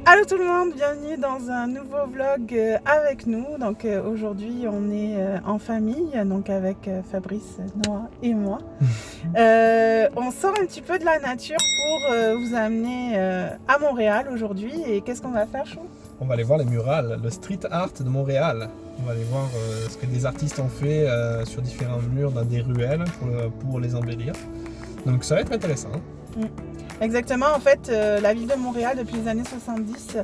Allô tout le monde, bienvenue dans un nouveau vlog avec nous. Donc aujourd'hui on est en famille, donc avec Fabrice, Noah et moi. On sort un petit peu de la nature pour vous amener à Montréal aujourd'hui. Et qu'est-ce qu'on va faire, Chou? On va aller voir les murales, le street art de Montréal. On va aller voir ce que des artistes ont fait sur différents murs dans des ruelles pour les embellir. Donc ça va être intéressant. Exactement, en fait, la ville de Montréal, depuis les années 70,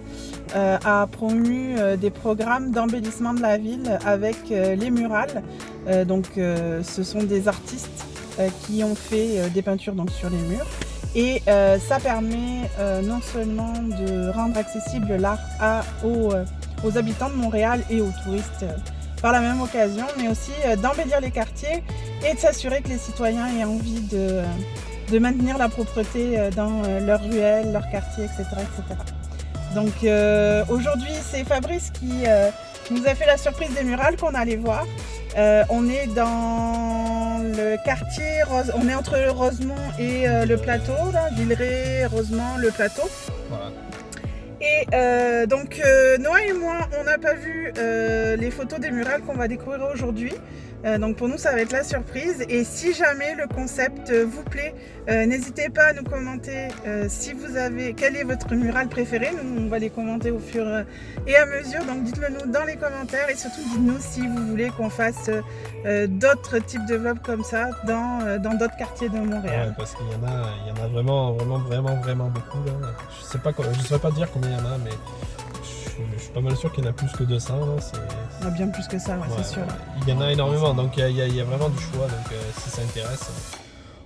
a promu des programmes d'embellissement de la ville avec les murales. Ce sont des artistes qui ont fait des peintures donc, sur les murs. Et ça permet non seulement de rendre accessible l'art aux habitants de Montréal et aux touristes par la même occasion, mais aussi d'embellir les quartiers et de s'assurer que les citoyens aient envie de maintenir la propreté dans leurs ruelles, leurs quartiers, etc. etc. Donc aujourd'hui, c'est Fabrice qui nous a fait la surprise des murales qu'on allait voir. On est dans le quartier, on est entre Rosemont et le plateau, là, Villeray, Rosemont, le plateau. Voilà. Et Noah et moi, on n'a pas vu les photos des murales qu'on va découvrir aujourd'hui. Donc pour nous, ça va être la surprise. Et si jamais le concept vous plaît, n'hésitez pas à nous commenter quel est votre mural préféré. Nous, on va les commenter au fur et à mesure. Donc dites-le nous dans les commentaires et surtout dites-nous si vous voulez qu'on fasse d'autres types de vlogs comme ça dans d'autres quartiers de Montréal. Ouais, parce qu'il y en a vraiment beaucoup. Là. Je ne saurais pas dire combien il y en a, mais je suis pas mal sûr qu'il y en a plus que 200. Là. Bien plus que ça, c'est sûr. Il y en a énormément, donc il y a vraiment du choix. Donc si ça intéresse,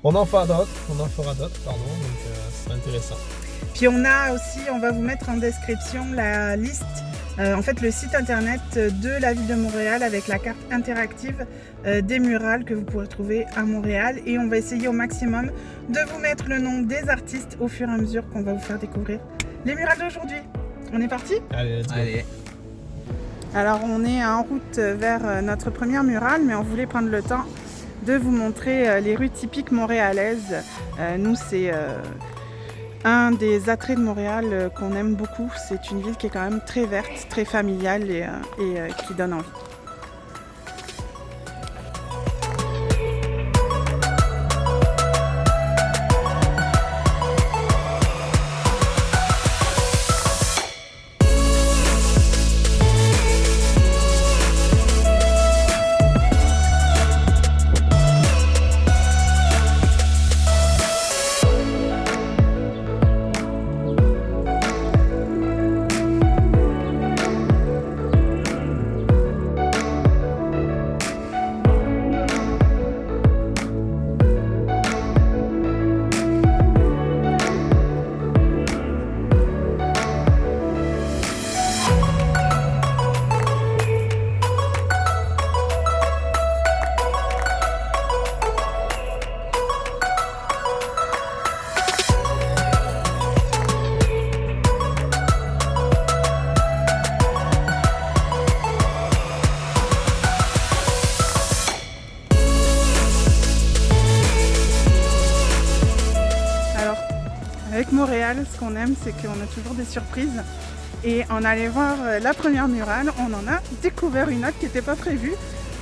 on en fera d'autres, donc c'est intéressant. Puis on va vous mettre en description la liste, le site internet de la ville de Montréal avec la carte interactive des murales que vous pourrez trouver à Montréal. Et on va essayer au maximum de vous mettre le nom des artistes au fur et à mesure qu'on va vous faire découvrir les murales d'aujourd'hui. On est parti ? Allez, let's go. Allez. Alors on est en route vers notre première murale, mais on voulait prendre le temps de vous montrer les rues typiques montréalaises. Nous, c'est un des attraits de Montréal qu'on aime beaucoup. C'est une ville qui est quand même très verte, très familiale et qui donne envie. Avec Montréal, ce qu'on aime, c'est qu'on a toujours des surprises. Et en allant voir la première murale, on en a découvert une autre qui n'était pas prévue.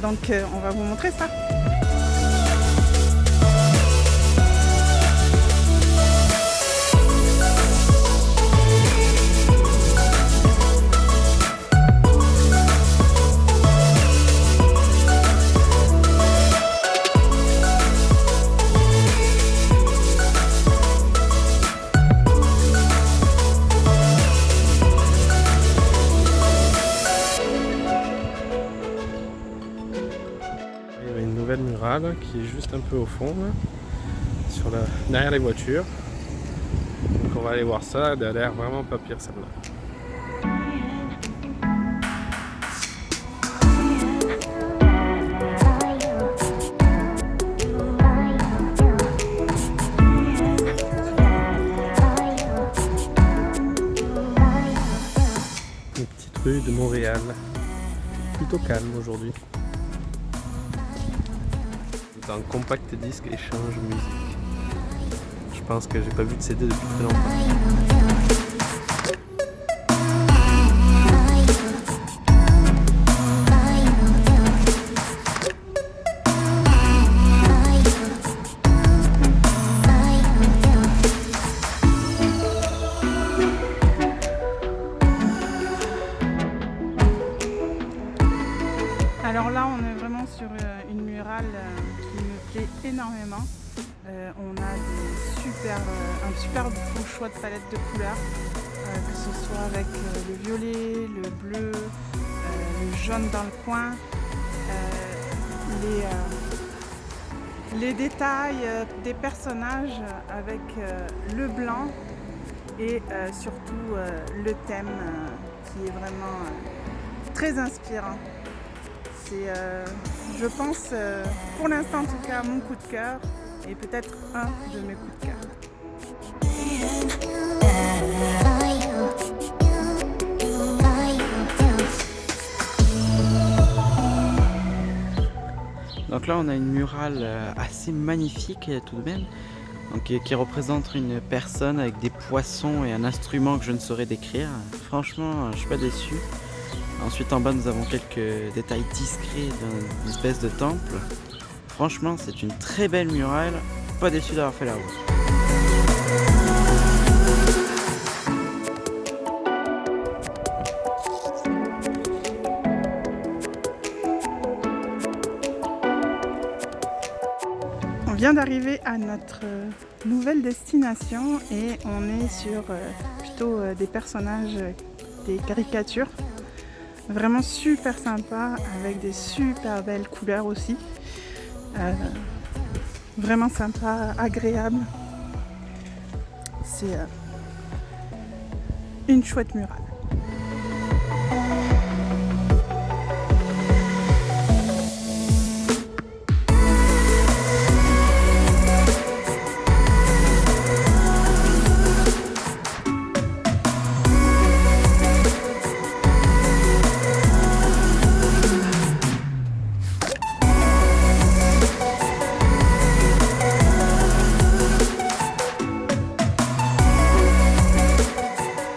Donc on va vous montrer ça. Murale qui est juste un peu au fond là, derrière les voitures, donc on va aller voir ça. Elle a l'air vraiment pas pire celle-là. Une petite rue de Montréal, plutôt calme aujourd'hui. Dans Compact Disque Échange Musique. Je pense que j'ai pas vu de CD depuis très longtemps. énormément. On a un super beau choix de palette de couleurs, que ce soit avec le violet, le bleu, le jaune dans le coin, les détails des personnages avec le blanc et surtout le thème qui est vraiment très inspirant. C'est, je pense, pour l'instant en tout cas, mon coup de cœur et peut-être un de mes coups de cœur. Donc là on a une murale assez magnifique tout de même, donc, qui représente une personne avec des poissons et un instrument que je ne saurais décrire. Franchement je suis pas déçu. Ensuite en bas nous avons quelques détails discrets d'une espèce de temple. Franchement c'est une très belle murale, pas déçu d'avoir fait la route. On vient d'arriver à notre nouvelle destination et on est sur plutôt des personnages, des caricatures. Vraiment super sympa avec des super belles couleurs aussi. Vraiment sympa, agréable. C'est une chouette murale.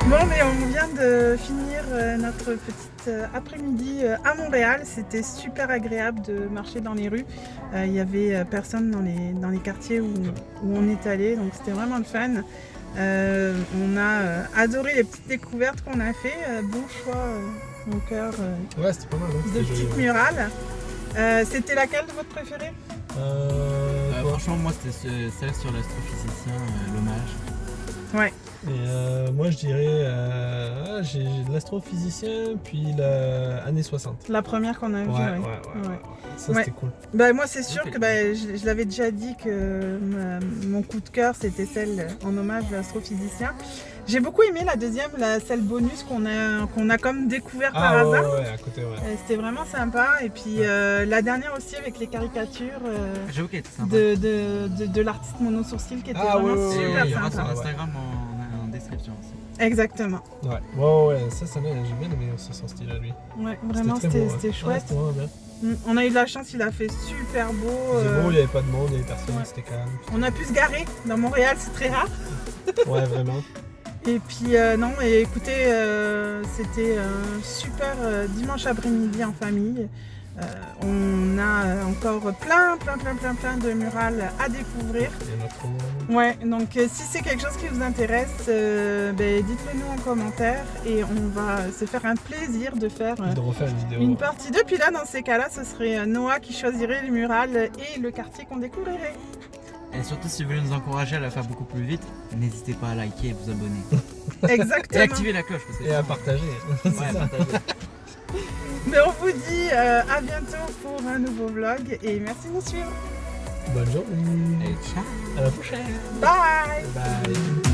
Bon, mais on vient de finir notre petite après-midi à Montréal. C'était super agréable de marcher dans les rues. Il n'y avait personne dans les quartiers où on est allé, donc c'était vraiment le fun. On a adoré les petites découvertes qu'on a fait. Bon choix, mon cœur, Ouais, c'était pas mal. Hein, de petites murales. C'était laquelle de votre préférée? Franchement moi c'était celle sur l'astrophysicien, l'hommage. Ouais. Et moi je dirais j'ai l'astrophysicien puis l'année 60. La première qu'on a vue. Ouais. Ça Ouais. c'était cool. Bah, moi c'est sûr Ok. que je l'avais déjà dit que mon coup de cœur c'était celle en hommage à l'astrophysicien. J'ai beaucoup aimé la deuxième, celle bonus qu'on a comme découvert par hasard. Ouais, à côté, ouais. C'était vraiment sympa. Et puis la dernière aussi avec les caricatures J'avoue qu'elle était sympa. de l'artiste mono sourcil qui était vraiment super il y aura sympa. sur Instagram en description aussi. Exactement. Ouais, ça j'ai bien aimé aussi son style à lui. Ouais, vraiment très beau, c'était hein. chouette. Ouais, c'était vraiment bien. On a eu de la chance, il a fait super beau. C'est beau, il n'y avait pas de monde, il n'y avait personne, ouais. c'était calme. On a pu se garer. Dans Montréal, c'est très rare. Ouais, vraiment. Et puis non, et écoutez, c'était un super dimanche après-midi en famille. On a encore plein de murales à découvrir. Il y en a trop. Ouais, donc si c'est quelque chose qui vous intéresse, dites-le nous en commentaire et on va se faire un plaisir de faire De refaire une vidéo. une partie 2. Puis là, dans ces cas-là, ce serait Noah qui choisirait les murales et le quartier qu'on découvrirait. Et surtout si vous voulez nous encourager à la faire beaucoup plus vite, n'hésitez pas à liker et vous abonner. Et Exactement. activer la cloche parce que Et à partager. ouais, C'est ça. partagez. Mais on vous dit à bientôt pour un nouveau vlog et merci de nous suivre. Bonne journée. Et ciao. À la prochaine. Bye! Bye.